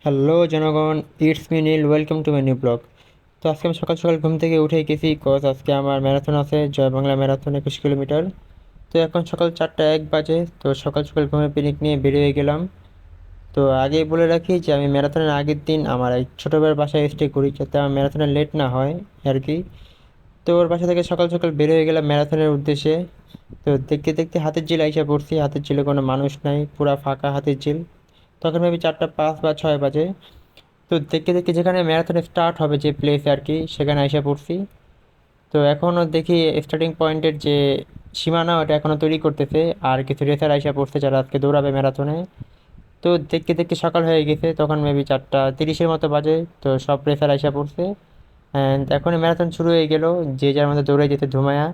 Hello জনগণ, it's me Neel, welcome to my new blog. তো আজকে আমি সকাল সকাল ঘুম থেকে উঠে গেছি, কজ আজকে আমার ম্যারাথন আছে, জয় বাংলা ম্যারাথন 21 কিলোমিটার। তো এখন সকাল 4টা 1 বাজে। তো সকাল সকাল ঘুমে পিনিক নিয়ে বেরিয়ে গেলাম। তো আগেই বলে রাখি যে আমি ম্যারাথনের আগের দিন আমার এই ছোটোবেলার বাসায় স্টে করি, যাতে আমার ম্যারাথনে লেট না হয় আর কি। তো ওর বাসা থেকে সকাল সকাল বের হয়ে গেলাম ম্যারাথনের উদ্দেশ্যে। তো দেখতে দেখতে হাতের ঝিল আইসা পড়ছি। হাতের ঝিলে কোনো মানুষ নাই, পুরা ফাঁকা হাতের ঝিল। তখন ভাবি 4টা 5 বা 6 বাজে। তো দেখতে দেখতে যেখানে ম্যারাথন স্টার্ট হবে, যে প্লেসে আর কি, সেখানে এসে পড়ছি। তো এখনও দেখি স্টার্টিং পয়েন্টের যে সীমানা ওটা এখনও তৈরি করতেছে, আর কিছু রেসার আইসা পড়ছে যারা আজকে দৌড়াবে ম্যারাথনে। তো দেখতে দেখতে সকাল হয়ে গেছে, তখন মেবি 4টা 30-এর মতো বাজে। তো সব রেসার আইসা পড়ছে অ্যান্ড এখনই ম্যারাথন শুরু হয়ে গেল। যে যার মধ্যে দৌড়ে যেতে ধুমায়া,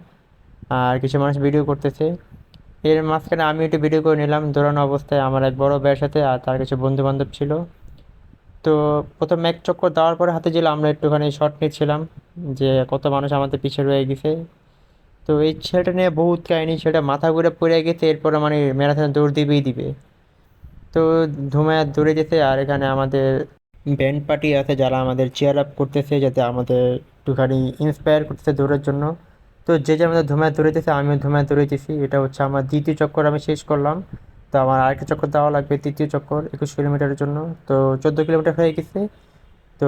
আর কিছু মানুষ ভিডিও করতেছে। এর মাঝখানে আমি একটু ভিডিও করে নিলাম দৌড়ানো অবস্থায় আমার এক বড় ভাইয়ের সাথে, আর তার কিছু বন্ধু বান্ধব ছিল। তো প্রথম এক চক্কর দেওয়ার পরে হাতে ছিল, আমরা একটুখানি শর্ট নিচ্ছিলাম যে কত মানুষ আমাদের পিছিয়ে রয়ে গেছে। তো এই ছেলেটা নিয়ে বহুত কাহিনী, সেটা মাথা ঘুরে পড়ে গেছে, এরপরে মানে ম্যারাথনে দৌড় দিবেই দিবে। তো ধুমায় দৌড়ে যেতে, আর এখানে আমাদের ব্যান্ড পার্টি আছে যারা আমাদের চেয়ার আপ করতেছে, যাতে আমাদের একটুখানি ইন্সপায়ার করতেছে দৌড়ের জন্য। তো যে যার মধ্যে ধুমায় দৌড়াইতেছে, আমিও ধুমায় দৌড়াইতেছি। এটা হচ্ছে আমার দ্বিতীয় চক্কর, আমি শেষ করলাম। তো আমার আরেকটা চক্কর দেওয়া লাগবে, তৃতীয় চক্কর 21 কিলোমিটারের জন্য। তো 14 কিলোমিটার হয়ে গেছে। তো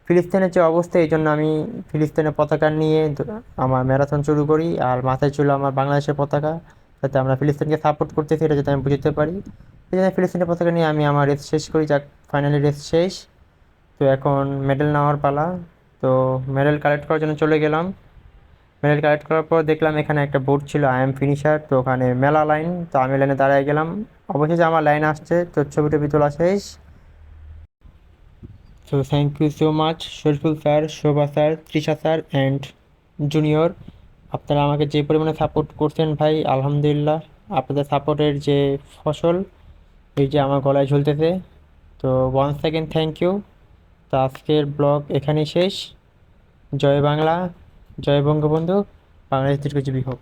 ফিলিস্তিনের যে অবস্থা, এই জন্য আমি ফিলিস্তিনের পতাকা নিয়ে আমার ম্যারাথন শুরু করি, আর মাথায় ছিল আমার বাংলাদেশের পতাকা, যাতে আমরা ফিলিস্তিনকে সাপোর্ট করতেছি এটা যাতে আমি বুঝতে পারি। এই জন্য ফিলিস্তিনের পতাকা নিয়ে আমি আমার রেস শেষ করি। যাক, ফাইনালি রেস শেষ। তো এখন মেডেল নেওয়ার পালা। তো মেডেল কালেক্ট করার জন্য চলে গেলাম। মেডেল কালেক্ট করার পর দেখলাম এখানে একটা বোর্ড ছিল, আই এম ফিনিশার। তো ওখানে মেলা লাইন, তো আমি লাইনে দাঁড়ায় গেলাম। অবশেষে আমার লাইন আসছে, তো ছবি টবি তোলা শেষ। So thank you so much Shariful sir, Shobha sir, Trisha sir and junior. আপনারা আমাকে যে পরিমাণে সাপোর্ট করছেন ভাই, আলহামদুলিল্লাহ। আপনাদের সাপোর্টের যে ফসল, এই যে আমার গলায় ঝুলতেছে। তো ওয়ান্স সেকেন্ড থ্যাংক ইউ। তো আজকের ব্লগ এখানেই শেষ। জয় বাংলা, জয় বঙ্গবন্ধু, বাংলাদেশ দীর্ঘজীবী হোক।